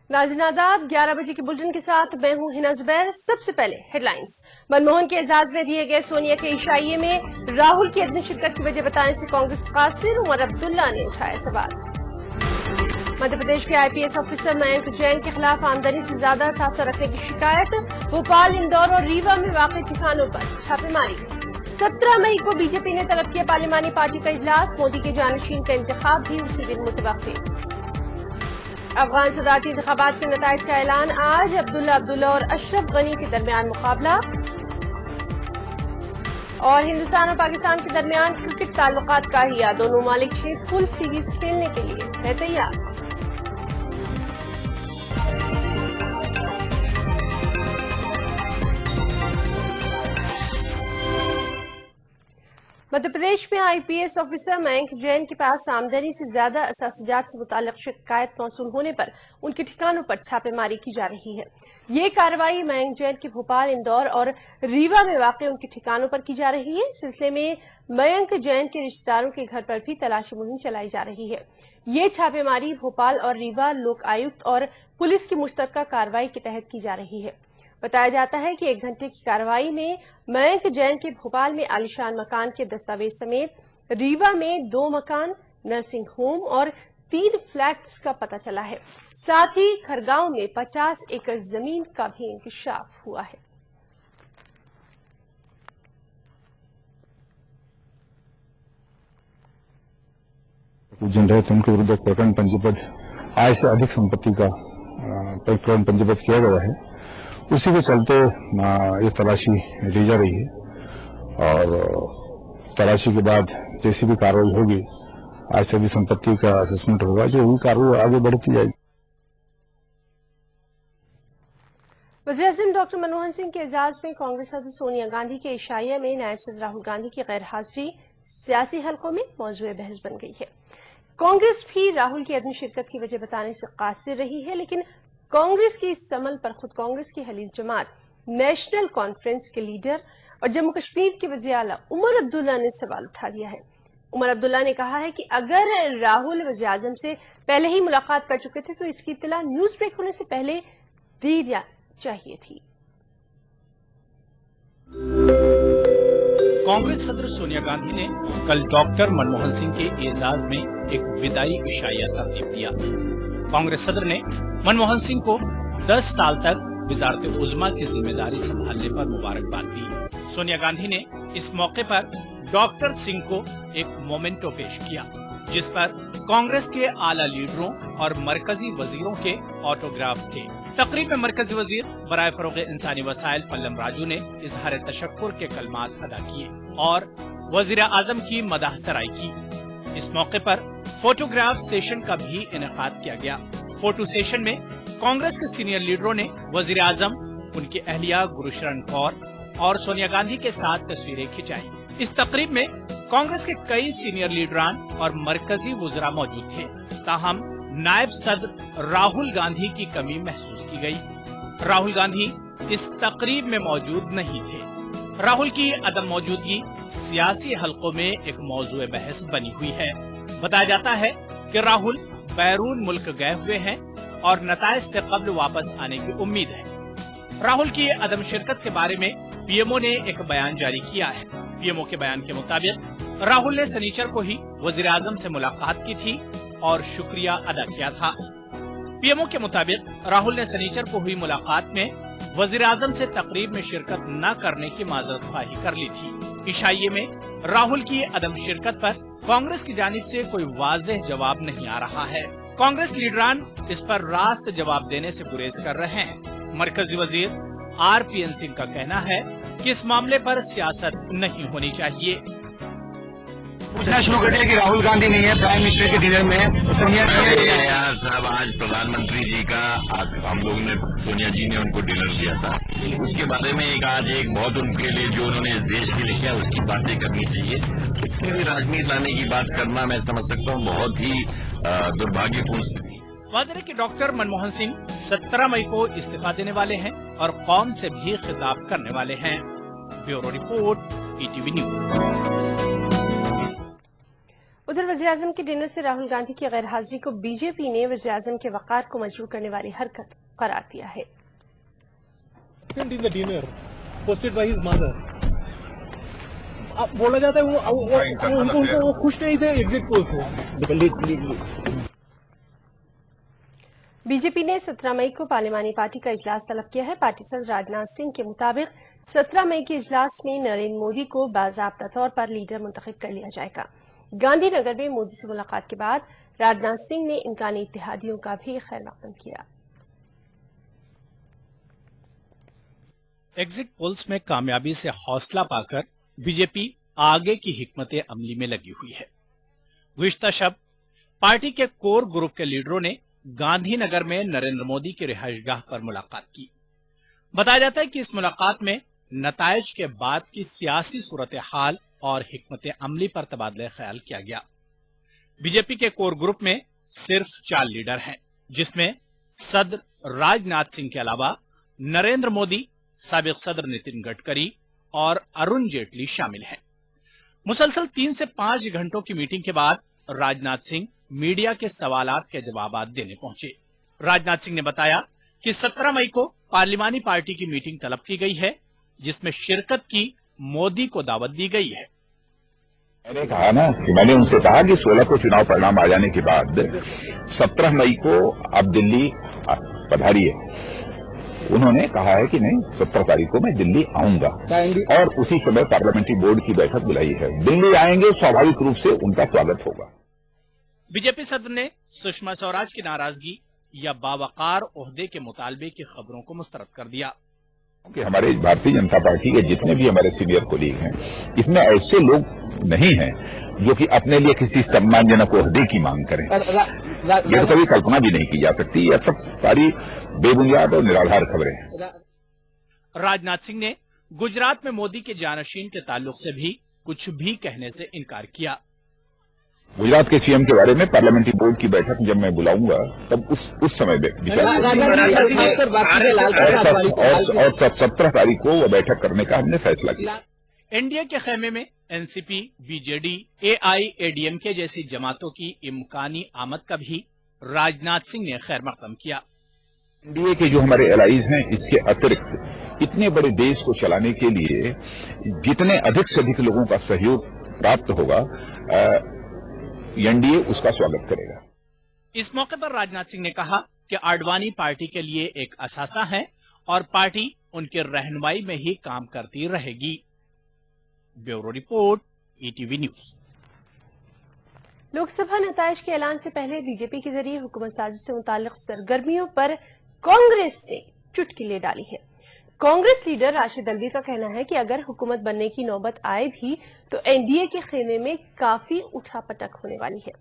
नाज़रीन आदाब, 11 बजे के बुलेटिन के साथ मैं हूं हिना जुबैर। सबसे पहले हेडलाइंस। मनमोहन के एजाज में दिए गए सोनिया के इशाइये में राहुल की अदम शिरकत की वजह बताने से कांग्रेस कासिर उमर अब्दुल्ला ने उठाया सवाल। मध्य प्रदेश के IPS ऑफिसर मयंक जैन के खिलाफ आमदनी से ज्यादा असासा रखने की शिकायत। भोपाल, इंदौर और रीवा में वाक़ई ठिकानों पर छापेमारी। 17 मई को बीजेपी ने तलब किया पार्लिमानी पार्टी का इजलास। मोदी के जानशीन का इंतखाब भी उसी दिन मुतवक्किल। अफगान सदारती इंतखाबात के नताइज का ऐलान आज। अब्दुल्ला और अशरफ गनी के दरमियान मुकाबला। और हिंदुस्तान और पाकिस्तान के दरमियान क्रिकेट ताल्लुकात का हिया। दोनों ममालिक 6 फुल सीरीज खेलने के लिए है तैयार। मध्य प्रदेश में IPS ऑफिसर मयंक जैन के पास आमदनी से ज्यादा असासिजात से मुताल्लिक शिकायत मौसूल होने पर उनके ठिकानों पर छापेमारी की जा रही है। ये कार्रवाई मयंक जैन के भोपाल, इंदौर और रीवा में वाक़ उनके ठिकानों पर की जा रही है। इस सिलसिले में मयंक जैन के रिश्तेदारों के घर पर भी तलाशी मुहिम चलाई जा रही है। ये छापेमारी भोपाल और रीवा लोक आयुक्त और पुलिस की मुश्तरका कार्रवाई के तहत की जा रही है। बताया जाता है कि 1 घंटे की कार्रवाई में मयंक जैन के भोपाल में आलिशान मकान के दस्तावेज समेत रीवा में 2 मकान, नर्सिंग होम और 3 फ्लैट्स का पता चला है। साथ ही खरगांव में 50 एकड़ जमीन का भी इंकशाफ हुआ है। जिन रहे थे उनके विरुद्ध प्रकरण पंजीबद्ध आय से अधिक संपत्ति का प्रकरण पंजीबद्ध किया गया है। उसी के चलते ये तलाशी ली जा रही है और तलाशी के बाद जैसी भी कार्रवाई होगी, आज से अधिक संपत्ति का असेसमेंट होगा, जो भी कार्रवाई आगे बढ़ती जाएगी। वज़ीर-ए-आज़म डॉक्टर मनमोहन सिंह के एजाज में कांग्रेस सदर सोनिया गांधी के इशाइया में नायब सदर राहुल गांधी की गैर हाजिरी सियासी हलकों में मौजूए बहस बन गई है। कांग्रेस भी राहुल की अदम शिरकत की वजह बताने से कासिर रही है, लेकिन कांग्रेस की इस अमल पर खुद कांग्रेस की हलीफ जमात नेशनल कॉन्फ्रेंस के लीडर और जम्मू कश्मीर के वज़ीर आला उमर अब्दुल्ला ने सवाल उठा दिया है। उमर अब्दुल्ला ने कहा है कि अगर राहुल वज़ीर आज़म से पहले ही मुलाकात कर चुके थे तो इसकी इत्तला न्यूज ब्रेक होने से पहले दी चाहिए थी। कांग्रेस सदर सोनिया गांधी ने कल डॉक्टर मनमोहन सिंह के एजाज में एक विदाई इशाइया तरतीब दिया। कांग्रेस सदर ने मनमोहन सिंह को 10 साल तक वज़ारत उज़्मा की जिम्मेदारी संभालने पर मुबारकबाद दी। सोनिया गांधी ने इस मौके पर डॉक्टर सिंह को एक मोमेंटो पेश किया, जिस पर कांग्रेस के आला लीडरों और मरकजी वजीरों के ऑटोग्राफ थे। तकरीब में मरकजी वजीर बराए फरोग़ इंसानी वसाइल पल्लम राजू ने इजहार तशक्कुर के कलमात अदा किए और वजीर आजम की मदाह सराई की। इस मौके पर फोटोग्राफ सेशन का भी इनेकाद किया गया। फोटो सेशन में कांग्रेस के सीनियर लीडरों ने वजीर आजम, उनकी अहलिया गुरशरण कौर और सोनिया गांधी के साथ तस्वीरें खिंचाई। इस तकरीब में कांग्रेस के कई सीनियर लीडरान और मरकजी वुज़रा मौजूद थे। ताहम नायब सदर राहुल गांधी की कमी महसूस की गई। राहुल गांधी इस तकरीब में मौजूद नहीं थे। राहुल की अदम मौजूदगी सियासी हलकों में एक मौजूए बहस बनी हुई है। बताया जाता है कि राहुल बैरून मुल्क गए हुए हैं और नताइज से कब्ल वापस आने की उम्मीद है। राहुल की अदम शिरकत के बारे में PMO ने एक बयान जारी किया है। PMO के बयान के मुताबिक राहुल ने शनिचर को ही वजीर आजम से मुलाकात की थी और शुक्रिया अदा किया था। PMO के मुताबिक राहुल ने शनिचर को हुई मुलाकात में वजीर आजम से तकरीब में शिरकत न करने की माजरत ख्वाही कर ली थी। इशाइये में राहुल की अदम शिरकत पर कांग्रेस की जानिब से कोई वाज़ेह जवाब नहीं आ रहा है। कांग्रेस लीडरान इस पर रास्त जवाब देने से गुरेज कर रहे हैं। मरकजी वजीर RPN सिंह का कहना है कि इस मामले पर सियासत नहीं होनी चाहिए। पूछना शुरू कर दिया कि राहुल गांधी नहीं है प्राइम मिनिस्टर के डिनर में। सोनिया यार साहब, आज प्रधानमंत्री जी का हम लोगों ने, सोनिया जी ने उनको डिनर दिया था, उसके बारे में आज एक बहुत उनके लिए जो उन्होंने इस देश के लिए किया उसकी बातें करनी चाहिए। इसमें भी राजनीति लाने की बात करना मैं समझ सकता हूँ बहुत ही दुर्भाग्यपूर्ण। वाज़ेह है कि डॉक्टर मनमोहन सिंह 17 मई को इस्तीफा देने वाले हैं और कौम से भी खिताब करने वाले हैं। Bureau report, ETV news. उधर वज़ीर-ए-आज़म के डिनर से राहुल गांधी की गैर हाजिरी को बीजेपी ने वज़ीर-ए-आज़म के वक़ार को मजबूर करने वाली हरकत करार दिया है। In the dinner hosted by his mother. अब बोला जाता है वो खुश नहीं थे एग्जिट पोल से। बीजेपी ने 17 मई को पार्लिमानी पार्टी का इजलास तलब किया है। पार्टी सदर राजनाथ सिंह के मुताबिक 17 मई के इजलास में नरेंद्र मोदी को बाज़ाब्ता तौर पर लीडर मुंतखब कर लिया जाएगा। गांधी नगर में मोदी से मुलाकात के बाद राजनाथ सिंह ने इम्कानी इत्तेहादियों का भी खैर मकदम किया। एग्जिट पोल्स में कामयाबी से हौसला पाकर बीजेपी आगे की हिकमत अमली में लगी हुई है। गुज़िश्ता शब पार्टी के कोर ग्रुप के लीडरों ने गांधीनगर में नरेंद्र मोदी की रिहाइशगाह पर मुलाकात की। बताया जाता है कि इस मुलाकात में नताइज के बाद की सियासी सूरत हाल और हिकमत अमली पर तबादला ख्याल किया गया। बीजेपी के कोर ग्रुप में सिर्फ 4 लीडर हैं, जिसमें सदर राजनाथ सिंह के अलावा नरेंद्र मोदी, साबिक सदर नितिन गडकरी और अरुण जेटली शामिल हैं। मुसलसल 3 से 5 घंटों की मीटिंग के बाद राजनाथ सिंह मीडिया के सवालात के जवाब देने पहुंचे। राजनाथ सिंह ने बताया कि 17 मई को पार्लिमानी पार्टी की मीटिंग तलब की गई है, जिसमें शिरकत की मोदी को दावत दी गई है। मैंने कहा ना कि मैंने उनसे कहा कि 16 को चुनाव परिणाम आ जाने के बाद 17 मई को आप दिल्ली पधारिए। उन्होंने कहा है कि नहीं, 17 तारीख को मैं दिल्ली आऊंगा और उसी समय पार्लियामेंट्री बोर्ड की बैठक बुलाई है। दिल्ली आएंगे, स्वाभाविक रूप से उनका स्वागत होगा। बीजेपी सदर ने सुषमा स्वराज की नाराजगी या बावकार ओहदे के मुतालबे की खबरों को मुस्तरद कर दिया कि हमारे भारतीय जनता पार्टी के जितने भी हमारे सीनियर कोलीग हैं, इसमें ऐसे लोग नहीं हैं जो कि अपने लिए किसी सम्मानजनक ओहदे की मांग करें। ये तो कभी कल्पना भी नहीं की जा सकती। यह सब सारी बेबुनियाद और निराधार खबरें हैं। राजनाथ सिंह ने गुजरात में मोदी के जानशीन के ताल्लुक से भी कुछ भी कहने से इनकार किया। गुजरात के सीएम के बारे में पार्लियामेंट्री बोर्ड की बैठक जब मैं बुलाऊंगा तब उस समय विचार और 17 तारीख को वह बैठक करने का हमने फैसला किया। एनडीए के खेमे में एनसीपी, बीजेडी, एआईएडीएमके जैसी जमातों की इम्कानी आमद का भी राजनाथ सिंह ने खैर मकदम किया। एनडीए के जो हमारे एलाइज हैं, इसके अतिरिक्त इतने बड़े देश को चलाने के लिए जितने अधिक से अधिक लोगों का सहयोग प्राप्त होगा, एनडीए उसका स्वागत करेगा। इस मौके पर राजनाथ सिंह ने कहा कि आडवाणी पार्टी के लिए एक असासा है और पार्टी उनकी रहनुमाई में ही काम करती रहेगी। Bureau report, ETV news. Lok Sabha नताइज के ऐलान से पहले बीजेपी के जरिए हुकूमत साजी से मुताल्लिक सरगर्मियों पर कांग्रेस ने चुटकी डाली है। कांग्रेस लीडर राशिद अल्वी का कहना है कि अगर हुकूमत बनने की नौबत आए भी तो एनडीए के खेमे में काफी उठापटक होने वाली है।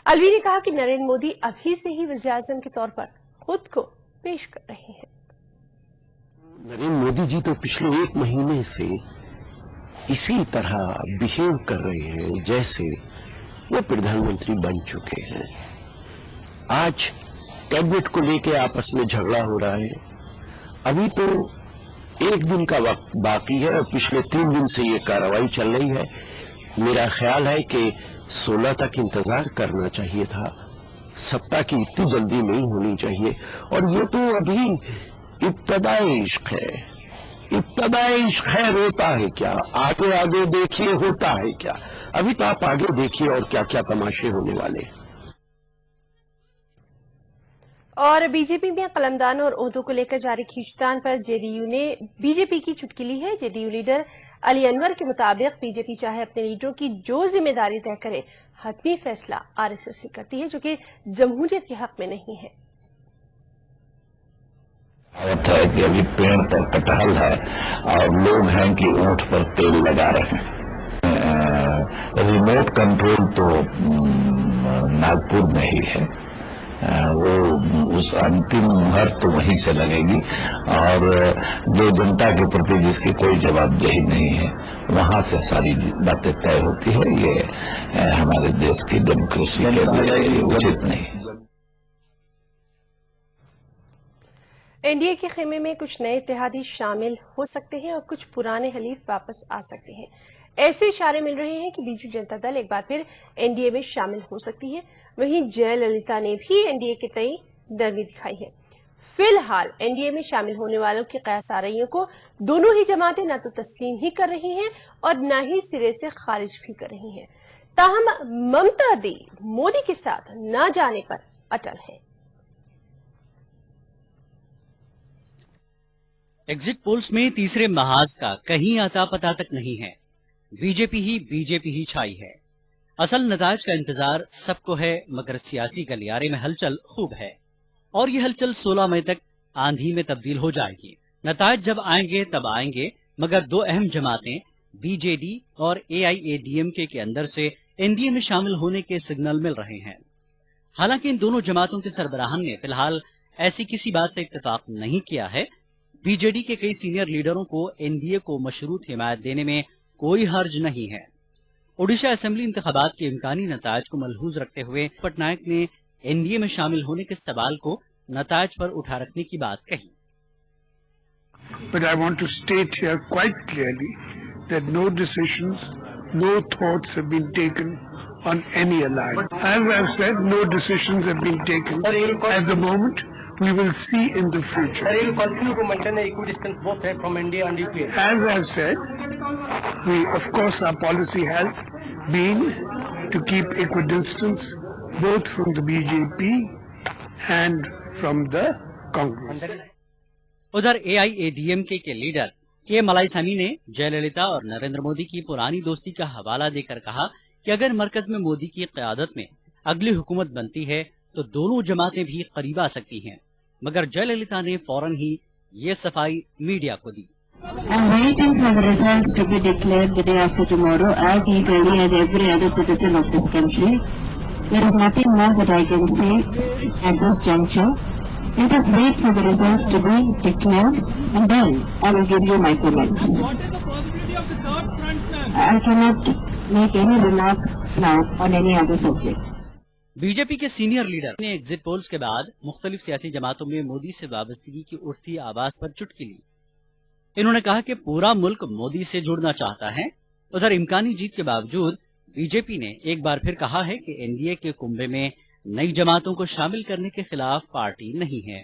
अल्वी ने कहा कि नरेंद्र मोदी अभी से ही वज़ीर-ए-आज़म के तौर पर खुद को पेश कर रहे हैं। नरेंद्र मोदी जी तो पिछले 1 महीने से इसी तरह बिहेव कर रहे हैं जैसे वो प्रधानमंत्री बन चुके हैं। आज कैबिनेट को लेकर आपस में झगड़ा हो रहा है। अभी तो 1 दिन का वक्त बाकी है और पिछले 3 दिन से ये कार्रवाई चल रही है। मेरा ख्याल है कि 16 तक इंतजार करना चाहिए था। सत्ता की इतनी जल्दी नहीं होनी चाहिए। और ये तो अभी इब्तदाए इश्क है। इब्तदाए इश्क है, होता है क्या? आगे आगे देखिए होता है क्या। अभी तो आप आगे देखिए और क्या क्या तमाशे होने वाले हैं। और बीजेपी में कलमदान और ओहदों को लेकर जारी खींचतान पर जेडीयू ने बीजेपी की चुटकी ली है। जेडीयू लीडर अली अनवर के मुताबिक बीजेपी चाहे अपने लीडरों की जो जिम्मेदारी तय करे, हतमी फैसला आरएसएस ही करती है, जो कि जमहूरियत के हक में नहीं है। बात है कि अभी पेड़ पर कटहल है और लोग हैं कि ऊंट पर तेल लगा रहे हैं। रिमोट कंट्रोल तो नागपुर में ही है। वो उस अंतिम मुहर तो वहीं से लगेगी और जो जनता के प्रति जिसकी कोई जवाबदेही नहीं है, वहां से सारी बातें तय होती है। ये हमारे देश की डेमोक्रेसी के लिए उचित नहीं। एनडीए के खेमे में कुछ नए इत्तेहादी शामिल हो सकते हैं और कुछ पुराने हलीफ वापस आ सकते हैं। ایسے اشارے مل رہے ہیں کہ بیجو جنتا دل ایک بار پھر NDA میں شامل ہو سکتی ہے. وہیں جے للیتا نے بھی NDA کے تئیں نرمی دکھائی ہے. فی الحال NDA میں شامل ہونے والوں کی قیاس آرائیوں کو دونوں ہی جماعتیں نہ تو تسلیم ہی کر رہی ہیں اور نہ ہی سرے سے خارج بھی کر رہی ہیں. تاہم ممتا دی مودی کے ساتھ نہ جانے پر اٹل ہے. ایگزٹ پولز میں تیسرے محاذ کا کہیں اتا پتا تک نہیں ہے. بی جے پی ہی چھائی ہے. اصل نتائج کا انتظار سب کو ہے، مگر سیاسی گلیارے میں ہلچل خوب ہے اور یہ ہلچل 16 مئی تک آندھی میں تبدیل ہو جائے گی. نتائج جب آئیں گے تب آئیں گے، مگر دو اہم جماعتیں بی جے ڈی اور AIADMK کے اندر سے NDA میں شامل ہونے کے سگنل مل رہے ہیں. حالانکہ ان دونوں جماعتوں کے سربراہان نے فی الحال ایسی کسی بات سے اتفاق نہیں کیا ہے. بی جے ڈی کے کئی سینئر لیڈروں کو NDA کو مشروط حمایت دینے میں کوئی حرج نہیں ہے. اوڈیشہ اسمبلی انتخابات کے امکانی نتائج کو ملحوظ رکھتے ہوئے پٹنائک نے NDA میں شامل ہونے کے سوال کو نتائج پر اٹھا رکھنے کی بات کہی. But I want to state here quite clearly that no decisions, no thoughts have been taken on any alliance. As I've said, no decisions have been taken at the moment. We will see in the future. Sir, you will continue to maintain an equidistance both from India and UPA. As I've said, of course, our policy has been to keep equidistance both from the BJP and from the Congress. ادھر AIADMK کے leader کے ملائیسامی نے جے للیتا اور نریندر مودی کی پرانی دوستی کا حوالہ دے کر کہا کہ اگر مرکز میں مودی کی قیادت میں اگلی حکومت بنتی ہے تو دونوں جماعتیں بھی قریب آ سکتی ہیں. مگر جے للیتا نے فوراً ہی یہ صفائی میڈیا کو دی. I'm waiting for the results to be declared the day after tomorrow as eagerly as every other citizen of this country. There is nothing more that I can say at this juncture. Let us wait for the results to be declared and then I will give you my comments. What is the possibility of the third front, ma'am? I cannot make any remark now on any other subject. BJP کے senior leader نے exit polls کے بعد مختلف سیاسی جماعتوں میں مودی سے وابستگی کی اٹھتی آواز پر چٹکی لی. انہوں نے کہا کہ پورا ملک مودی سے جڑنا چاہتا ہے. ادھر امکانی جیت کے باوجود بی جے پی نے ایک بار پھر کہا ہے کہ NDA کے کنبے میں نئی جماعتوں کو شامل کرنے کے خلاف پارٹی نہیں ہے.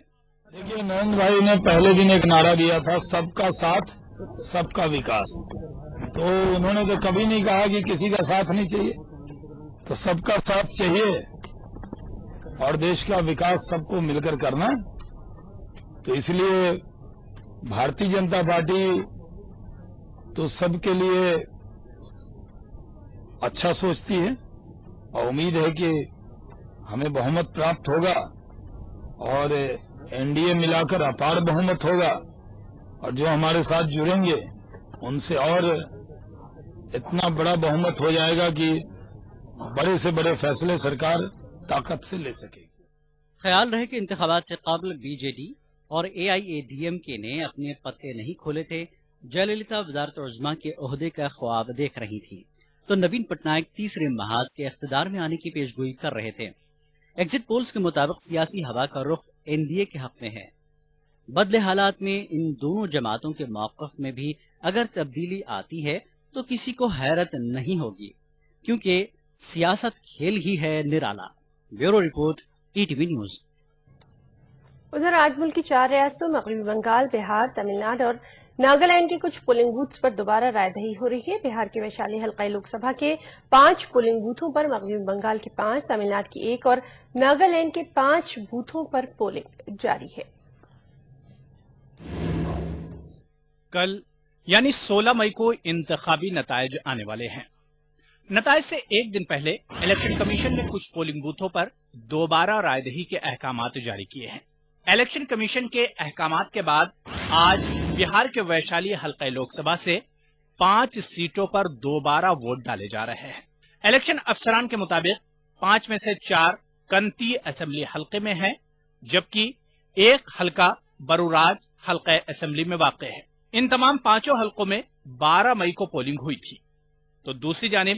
دیکھیے نریندر بھائی نے پہلے دن ایک نعرہ دیا تھا، سب کا ساتھ سب کا وکاس. تو انہوں نے تو کبھی نہیں کہا کہ کسی کا ساتھ نہیں چاہیے، تو سب کا ساتھ چاہیے اور دیش کا وکاس سب کو مل کر کرنا. تو اس لیے بھارتی جنتا پارٹی تو سب کے لیے اچھا سوچتی ہے اور امید ہے کہ ہمیں بہمت پراپت ہوگا اور NDA ملا کر اپار بہمت ہوگا اور جو ہمارے ساتھ جڑیں گے ان سے اور اتنا بڑا بہمت ہو جائے گا کہ بڑے سے بڑے فیصلے سرکار طاقت سے لے سکے گی. خیال رہے کہ انتخابات سے قبل بی جے ڈی اور AIADMK نے اپنے پتے نہیں کھولے تھے. جے للیتا وزارت عظمیٰ کے عہدے کا خواب دیکھ رہی تھی تو نوین پٹنائک تیسرے محاذ کے اقتدار میں آنے کی پیشگوئی کر رہے تھے. ایگزٹ پولز کے مطابق سیاسی ہوا کا رخ NDA کے حق میں ہے. بدلے حالات میں ان دونوں جماعتوں کے موقف میں بھی اگر تبدیلی آتی ہے تو کسی کو حیرت نہیں ہوگی، کیونکہ سیاست کھیل ہی ہے نرالا. Bureau report ETV news. ادھر آج ملک کی 4 ریاستوں مغربی بنگال، بہار، تمل ناڈو اور ناگالینڈ کے کچھ پولنگ بوتھس پر دوبارہ رائے دہی ہو رہی ہے. بہار کے ویشالی حلقہ لوک سبھا کے 5 پولنگ بوتھوں پر، مغربی بنگال کے 5، تمل ناڈو کی 1 اور ناگالینڈ کے 5 بوتھوں پر پولنگ جاری ہے. کل یعنی 16 مئی کو انتخابی نتائج آنے والے ہیں. نتائج سے ایک دن پہلے الیکشن کمیشن نے کچھ پولنگ بوتھوں پر دوبارہ رائے دہی کے احکامات جاری کیے ہیں. الیکشن کمیشن کے احکامات کے بعد آج بہار کے ویشالی حلقہ لوک سبھا سے 5 سیٹوں پر دوبارہ ووٹ ڈالے جا رہے ہیں. الیکشن افسران کے مطابق 5 میں سے 4 کنتی اسمبلی حلقے میں ہیں، جبکہ 1 حلقہ بروراج حلقہ اسمبلی میں واقع ہے. ان تمام 5 حلقوں میں 12 مئی کو پولنگ ہوئی تھی. تو دوسری جانب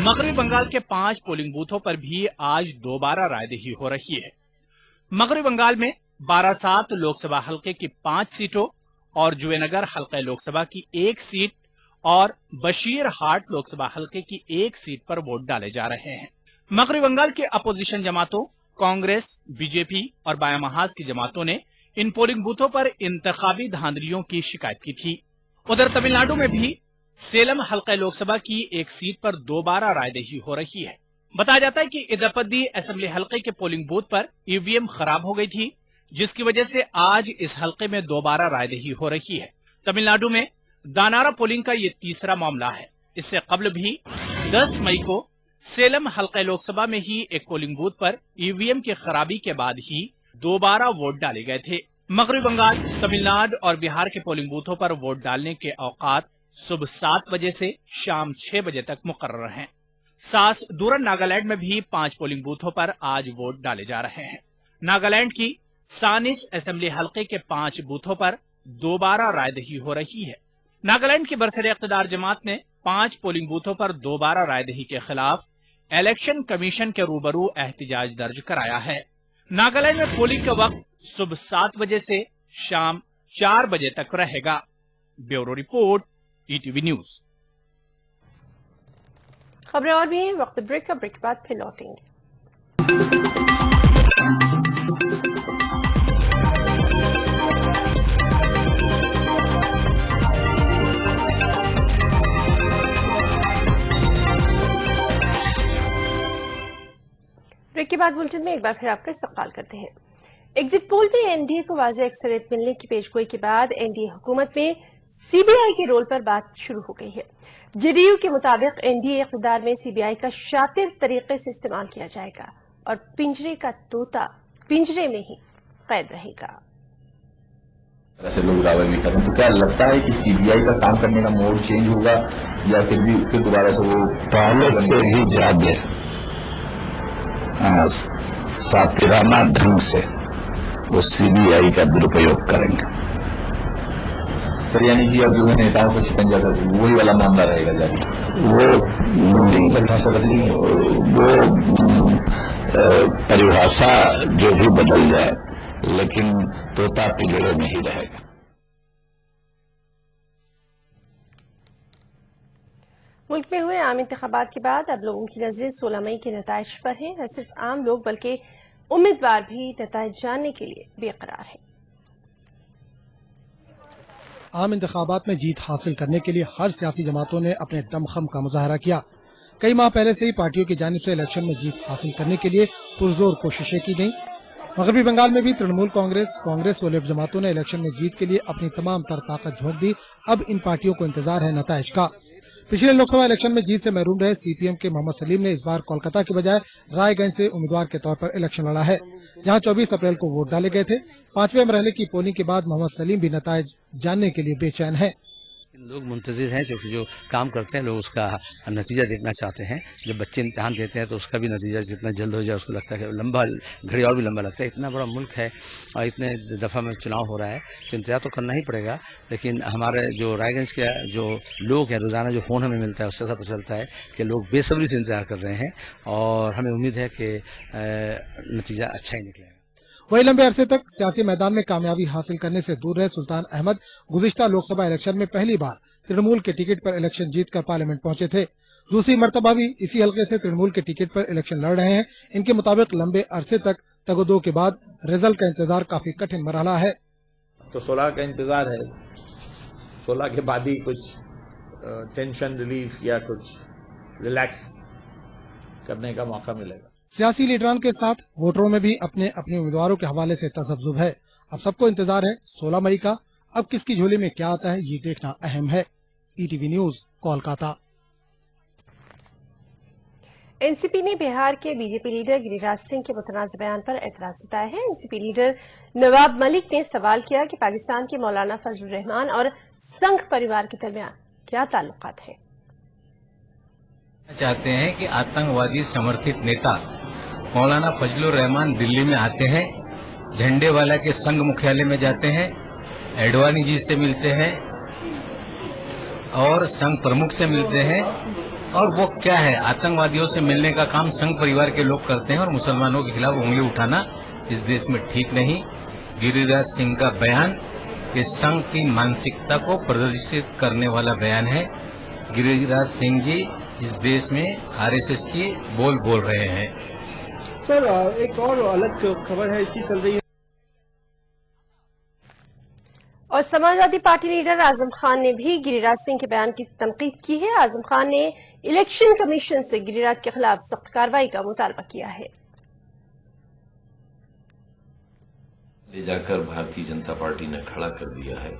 مغربی بنگال کے 5 پولنگ بوتھوں پر بھی آج دوبارہ رائے دہی ہو رہی ہے. مغربی بنگال میں باراسات لوک سبھا حلقے کی 5 سیٹوں اور جوے نگر حلقہ لوک سبھا کی 1 سیٹ और बशीर हाट लोकसभा हलके की एक सीट पर वोट डाले जा रहे हैं। मगरबी बंगाल के अपोजिशन जमातों कांग्रेस, बीजेपी और बायां महाज की जमातों ने इन पोलिंग बूथों पर इंतखाबी धांधलियों की शिकायत की थी। उधर तमिलनाडु में भी सेलम हल्का लोकसभा की एक सीट पर दोबारा रायदही हो रही है। बताया जाता है कि इदरपद्दी असेंबली हल्के के पोलिंग बूथ पर ईवीएम खराब हो गई थी, जिसकी वजह से आज इस हल्के में दोबारा रायदही हो रही है। तमिलनाडु में दानारा पोलिंग का ये तीसरा मामला है। इससे कबल भी 10 मई को सेलम हल्का लोकसभा में ही एक पोलिंग बूथ पर ईवीएम की खराबी के बाद ही दोबारा वोट डाले गए थे। मगरबी बंगाल, तमिलनाडु और बिहार के पोलिंग बूथों पर वोट डालने के औकात सुबह 7 बजे से शाम 6 बजे तक मुकर्रर हैं। सास दूरन नागालैंड में भी 5 पोलिंग बूथों पर आज वोट डाले जा रहे हैं। नागालैंड की सानिस असेंबली हल्के के 5 बूथों पर दोबारा रायदही हो रही है। नागालैंड की बरसरे इख्तिदार जमात ने 5 पोलिंग बूथों पर दोबारा रायदही के खिलाफ इलेक्शन कमीशन के रूबरू एहतिजाज दर्ज कराया है। नागालैंड में पोलिंग का वक्त सुबह 7 बजे से शाम 4 बजे तक रहेगा। Bureau report, ETV news. खबरें और भी हैं, वक्त ब्रेक का, ब्रेक के बाद फिर लौटेंगे। ब्रेक के बाद बुलेटिन में एक बार फिर आपका इस्तकबाल करते हैं। एग्जिट पोल में एनडीए को वाज़ेह अक्सरियत मिलने की पेशगोई के बाद एनडीए हुकूमत में सीबीआई के रोल पर बात शुरू हो गई है। जेडीयू के मुताबिक एनडीए इख्तिदार में सीबीआई का शातिर तरीके से इस्तेमाल किया जाएगा और पिंजरे का तोता पिंजरे में ही कैद रहेगा। ऐसे लोग दावे भी कर रहे हैं, तो क्या लगता है कि सीबीआई का काम करने का मोड चेंज होगा या फिर दोबारा से वो पहले से ही ज्यादा सातिराना ढंग से वो सीबीआई का दुरुपयोग करेंगे? सर, यानी कि अब जो है नेताओं को शिकंजा कर वही वाला मामला रहेगा जाके वो परिभाषा जो भी बदल जाए, लेकिन तोता पिंजरे में ही रहेगा। मुल्क में हुए आम इंतखाबात के बाद अब लोगों की नजरें 16 मई के नताइज पर हैं। न सिर्फ आम लोग बल्कि उम्मीदवार भी नताइज जानने के लिए बेकरार हैं। आम इंतखाबात में जीत हासिल करने के लिए हर सियासी जमातों ने अपने दमखम का मुजाहरा किया। कई माह पहले से ही पार्टियों की जानिब से इलेक्शन में जीत हासिल करने के लिए पुरजोर कोशिशें की गईं। मगरबी बंगाल में भी तृणमूल कांग्रेस व लेफ्ट जमातों ने इलेक्शन में जीत के लिए अपनी तमाम तर ताकत झोंक दी। अब इन पार्टियों को इंतजार है नताइज का। पिछले लोकसभा इलेक्शन में जीत से महरूम रहे सीपीएम के मोहम्मद सलीम ने इस बार कोलकाता के बजाय रायगंज से उम्मीदवार के तौर पर इलेक्शन लड़ा है। यहां 24 अप्रैल को वोट डाले गए थे। 5वें मरहले की पोलिंग के बाद मोहम्मद सलीम भी नताइज जानने के लिए बेचैन है। लोग मुंतजिर हैं, जो काम करते हैं लोग उसका नतीजा देखना चाहते हैं। जब बच्चे इम्तिहान देते हैं तो उसका भी नतीजा जितना जल्द हो जाए उसको लगता है कि लंबा घड़ी और भी लंबा लगता है। इतना बड़ा मुल्क है और इतने दफ़ा में चुनाव हो रहा है तो इंतजार तो करना ही पड़ेगा। लेकिन हमारे जो रायगंज के जो लोग हैं, रोज़ाना जो फ़ोन हमें मिलता है उससे पता चलता है कि लोग बेसब्री से इंतजार कर रहे हैं और हमें उम्मीद है कि नतीजा अच्छा ही निकलेगा। वही लंबे अरसे तक सियासी मैदान में कामयाबी हासिल करने से दूर रहे सुल्तान अहमद गुज़िश्ता लोकसभा इलेक्शन में पहली बार तृणमूल के टिकट पर इलेक्शन जीतकर पार्लियामेंट पहुंचे थे। दूसरी मर्तबा भी इसी हलके से तृणमूल के टिकट पर इलेक्शन लड़ रहे हैं। इनके मुताबिक लंबे अरसे तक तगदो के बाद रिजल्ट का इंतजार काफी कठिन मरहला है। तो 16 का इंतजार है, 16 के बाद ही कुछ टेंशन रिलीफ या कुछ रिलैक्स करने का मौका मिलेगा। सियासी लीडरान के साथ वोटरों में भी अपने अपने उम्मीदवारों के हवाले से तसब्जुब है। अब सबको इंतजार है 16 मई का। अब किसकी झोली में क्या आता है ये देखना अहम है। ETV news, Kolkata. एनसीपी ने बिहार के बीजेपी लीडर गिरिराज सिंह के मुतनाज़ बयान पर एतराज जताया है। एनसीपी लीडर नवाब मलिक ने सवाल किया कि पाकिस्तान के मौलाना फजलुर रहमान और संघ परिवार के दरमियान क्या ताल्लुकात है। चाहते हैं कि आतंकवादी समर्थित नेता मौलाना फजलुर रहमान दिल्ली में आते हैं, झंडे वाला के संघ मुख्यालय में जाते हैं, एडवाणी जी से मिलते हैं और संघ प्रमुख से मिलते हैं। और वो क्या है, आतंकवादियों से मिलने का काम संघ परिवार के लोग करते हैं और मुसलमानों के खिलाफ उंगली उठाना इस देश में ठीक नहीं। गिरिराज सिंह का बयान ये संघ की मानसिकता को प्रदर्शित करने वाला बयान है गिरिराज सिंह जी इस देश में आरएसएस की बोल बोल रहे हैं। सर एक और अलग खबर है, इसकी चल रही है। और समाजवादी पार्टी लीडर आजम खान ने भी गिरिराज सिंह के बयान की तनकीद की है। आजम खान ने इलेक्शन कमीशन से गिरिराज के खिलाफ सख्त कार्रवाई का मुतालबा किया है। ले जाकर भारतीय जनता पार्टी ने खड़ा कर दिया है,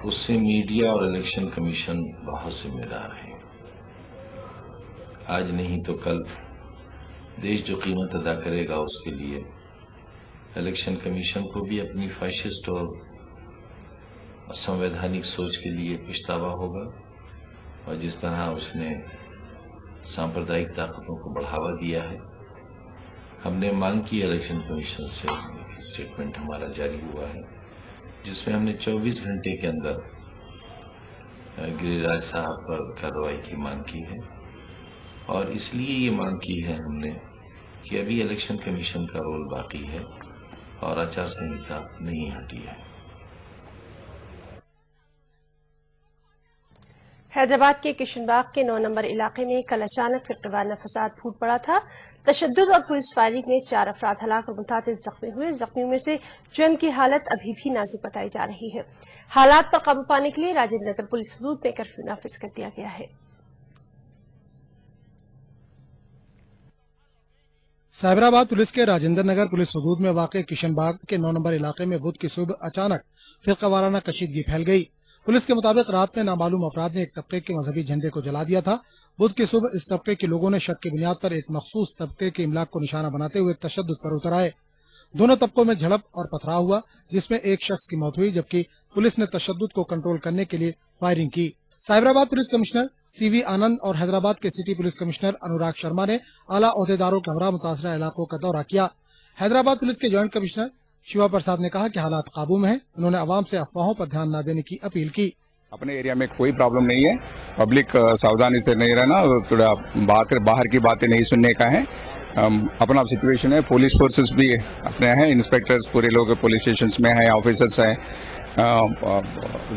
उससे मीडिया और इलेक्शन कमीशन बहुत जिम्मेदार है। आज नहीं तो कल देश जो कीमत अदा करेगा, उसके लिए इलेक्शन कमीशन को भी अपनी फैशिस्ट और असंवैधानिक सोच के लिए पछतावा होगा। और जिस तरह उसने सांप्रदायिक ताकतों को बढ़ावा दिया है, हमने मांग की इलेक्शन कमीशन से, स्टेटमेंट हमारा जारी हुआ है जिसमें हमने 24 घंटे के अंदर गिरिराज साहब पर कार्रवाई की मांग की है। और इसलिए ये मांग की है हमने कि अभी इलेक्शन कमीशन का रोल बाकी है और आचार संहिता नहीं हटी है। हैदराबाद के किशनबाग के 9 नंबर इलाके में कल अचानक फिरकावाराना फसाद फूट पड़ा था। तशद्दुद और पुलिस फायरिंग में 4 अफराद हलाक और मुतातिल जख्मी हुए। जख्मियों में से चंद की हालत अभी भी नाजुक बताई जा रही है। हालात पर काबू पाने के लिए राजेंद्र नगर पुलिस हदूद में कर्फ्यू नाफिज कर दिया गया है। साइबराबाद पुलिस के राजेंद्र नगर पुलिस हदूद में वाक़ किशनबाग के 9 नंबर इलाके में बुध की सुबह अचानक फिरकावाराना कशीदगी फैल गई। पुलिस के मुताबिक रात में नामालूम अफराद ने एक तबके के मजहबी झंडे को जला दिया था। बुध की सुबह इस तबके के लोगों ने शक की बुनियाद पर एक मखसूस तबके के इमलाक को निशाना बनाते हुए तशद्दुद पर उतर आए। दोनों तबकों में झड़प और पथराव हुआ, जिसमें एक शख्स की मौत हुई, जबकि पुलिस ने तशद्दुद को कंट्रोल करने के लिए फायरिंग की। साइबराबाद पुलिस कमिश्नर CV आनंद और हैदराबाद के city police commissioner Anurag Sharma ने आला ओहदेदारों के हमरा मुतासरा इलाकों का दौरा किया। हैदराबाद पुलिस के जॉइंट कमिश्नर शिवा प्रसाद ने कहा कि हालात काबू में हैं। उन्होंने आवाम से अफवाहों पर ध्यान न देने की अपील की। अपने एरिया में कोई प्रॉब्लम नहीं है, पब्लिक सावधानी से नहीं रहना, थोड़ा बाहर की बातें नहीं सुनने का है। अपना सिचुएशन है, पुलिस फोर्सेस भी अपने हैं, इंस्पेक्टर्स पूरे लोग पुलिस स्टेशन में हैं, ऑफिसर्स हैं,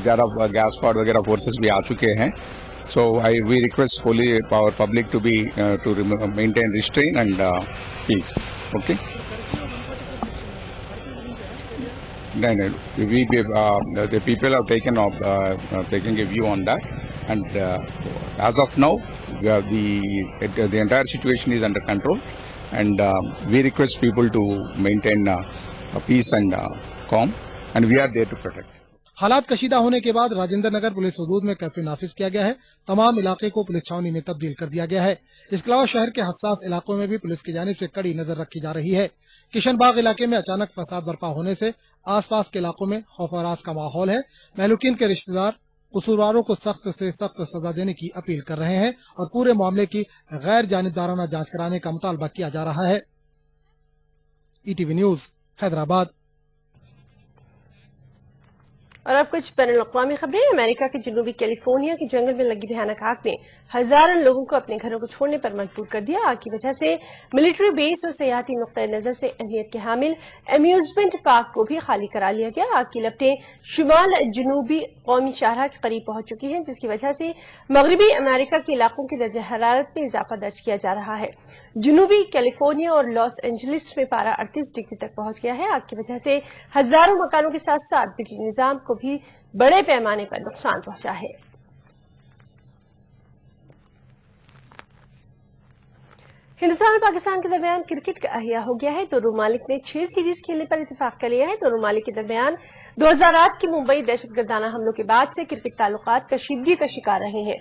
ज़्यादा गैस स्क्वाड वगैरह फोर्सेस भी आ चुके हैं। So we request our public to maintain restraint and peace. Okay. No, the people have taken a view on that, and as of now, the entire situation is under control, and we request people to maintain peace and calm, and we are there to protect. हालात कशीदा होने के बाद Rajendra Nagar police हदूद में curfew नाफिज किया गया है। तमाम इलाके को पुलिस छावनी में तब्दील कर दिया गया है। इसके अलावा शहर के हसास इलाकों में भी पुलिस की जानिब से कड़ी नजर रखी जा रही है। किशनबाग इलाके में अचानक फसाद बर्पा होने से आसपास के इलाकों में खौफ और रास का माहौल है। महलूकीन के रिश्तेदार कसूरवारों को सख्त से सख्त सजा देने की अपील कर रहे हैं और पूरे मामले की गैर जानिबदाराना जांच कराने का मुतालबा किया जा रहा है। ETV news Hyderabad. और अब कुछ बैनुल-अक़वामी खबरें। अमेरिका के जनूबी कैलिफोर्निया के जंगल में लगी भयानक आग ने हजारों लोगों को अपने घरों को छोड़ने पर मजबूर कर दिया। आग की वजह से मिलिट्री बेस और सयाहती नुक्ता नजर से अहमियत के हामिल एम्यूजमेंट पार्क को भी खाली करा लिया गया। आग की लपटें शुमाल जनूबी कौमी शाहराह के करीब पहुंच चुकी हैं, जिसकी वजह से मगरबी अमेरिका के इलाकों की दर्जा हरारत में इजाफा दर्ज किया जा रहा है। जनूबी कैलिफोर्निया और लॉस एंजलिस में पारा 38 डिग्री तक पहुंच गया है। आग की वजह से हजारों मकानों के साथ साथ बिजली निजाम को भी बड़े पैमाने पर नुकसान पहुंचा है। हिंदुस्तान और पाकिस्तान के दरमियान क्रिकेट का अहिया हो गया है। दोनों ममालिक ने 6 सीरीज खेलने पर इत्तेफाक कर लिया है। दोनों ममालिक के दरमियान 2008 की मुंबई दहशतगर्दाना हमलों के बाद से क्रिकेट ताल्लुकात कशीदगी का शिकार रहे हैं।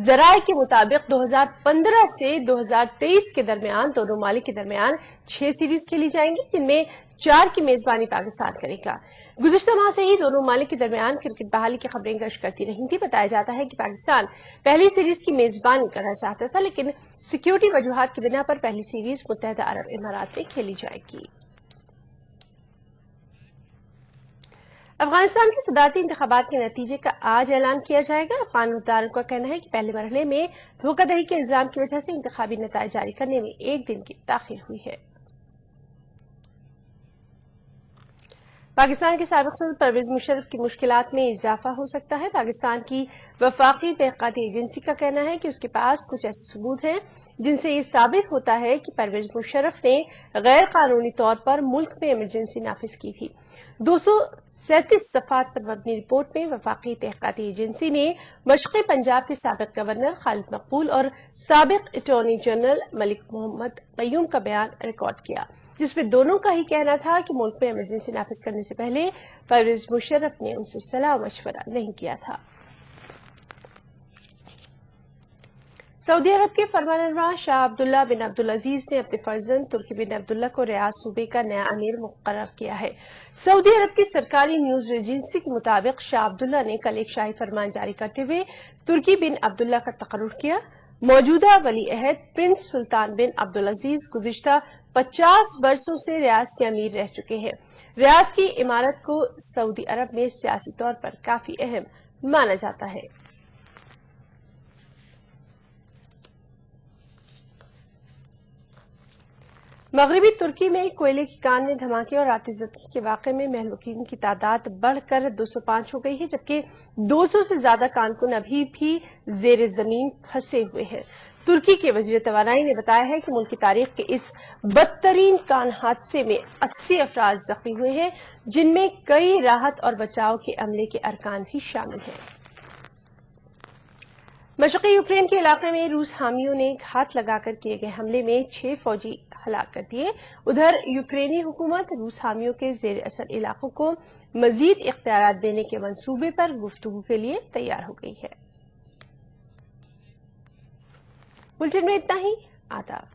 जराये के मुताबिक 2015 से 2023 के दरमियान दोनों ममालिक के दरमियान 6 सीरीज खेली जाएंगी, जिनमें 4 की मेजबानी पाकिस्तान करेगा। गुज़िश्ता माह से ही दोनों ममालिक के दरमियान क्रिकेट बहाली की खबरें गश करती रही थी। बताया जाता है कि पाकिस्तान पहली सीरीज की मेजबानी करना चाहता था, लेकिन सिक्योरिटी वजूहात की बिना पर पहली सीरीज मुत्तहदा अरब इमारात में खेली जाएगी। अफगानिस्तान के सदारती इंतखाबात के नतीजे का आज ऐलान किया जाएगा। अफगान वोटरों का कहना है कि पहले मरहले में धोखाधड़ी के इल्जाम की वजह से इंतखाबी नताइज जारी करने में 1 दिन की ताखीर हुई है। पाकिस्तान के साबिक सदर परवेज मुशर्रफ की मुश्किलात में इजाफा हो सकता है। पाकिस्तान की वफाकी तहकीकाती एजेंसी का कहना है कि उसके पास कुछ ऐसे सबूत हैं जिनसे ये साबित होता है कि परवेज मुशर्रफ ने गैर कानूनी तौर पर मुल्क में इमरजेंसी नाफिज की थी। 237 सफ़ात पर मबनी रिपोर्ट में वफाकी तहकीकाती एजेंसी ने मशरक़ी पंजाब के साबिक गवर्नर खालिद मकबूल और साबिक अटॉर्नी जनरल मलिक मोहम्मद क़य्यूम का बयान रिकॉर्ड किया, जिसमें दोनों का ही कहना था कि मुल्क में इमरजेंसी नाफिज करने से पहले परवेज मुशर्रफ ने उनसे सलाह मशवरा नहीं किया था। सऊदी अरब के फरमानरवा शाह अब्दुल्ला बिन अब्दुल अजीज ने अपने फर्जंद तुर्की बिन अब्दुल्ला को रियाद सूबे का नया अमीर मुकर्रर किया है। सऊदी अरब की सरकारी न्यूज एजेंसी के मुताबिक शाह अब्दुल्ला ने कल एक शाही फरमान जारी करते हुए तुर्की बिन अब्दुल्ला का तकर्रुर किया। मौजूदा वली अहद प्रिंस सुल्तान बिन अब्दुल अजीज गुज़िश्ता 50 वर्षों से रियाज के अमीर रह चुके हैं। रियाज की इमारत को सऊदी अरब में सियासी तौर पर काफी अहम माना जाता है। मगरबी तुर्की में कोयले की कान में धमाके और आतिशबाजी के वाक़े में महलूकीन की तादाद बढ़कर 205 हो गई है, जबकि 200 से ज्यादा कारकुन अभी भी जेर जमीन फंसे हुए हैं। तुर्की के वज़ीर तवानाई ने बताया है कि मुल्क की तारीख के इस बदतरीन कान हादसे में 80 अफराद जख्मी हुए हैं, जिनमें कई राहत और बचाव के अमले के अरकान भी शामिल हैं। मशरक़ी यूक्रेन के इलाके में रूस हामियों ने घात लगाकर किए गए हमले में 6 फौजी हलाक कर दिए। उधर यूक्रेनी हुकूमत रूस हामियों के जेर असर इलाकों को मजीद इख्तियारात देने के मंसूबे पर गुफ्तगू के लिए तैयार हो गई है। बुलेटिन में इतना ही। आदाब।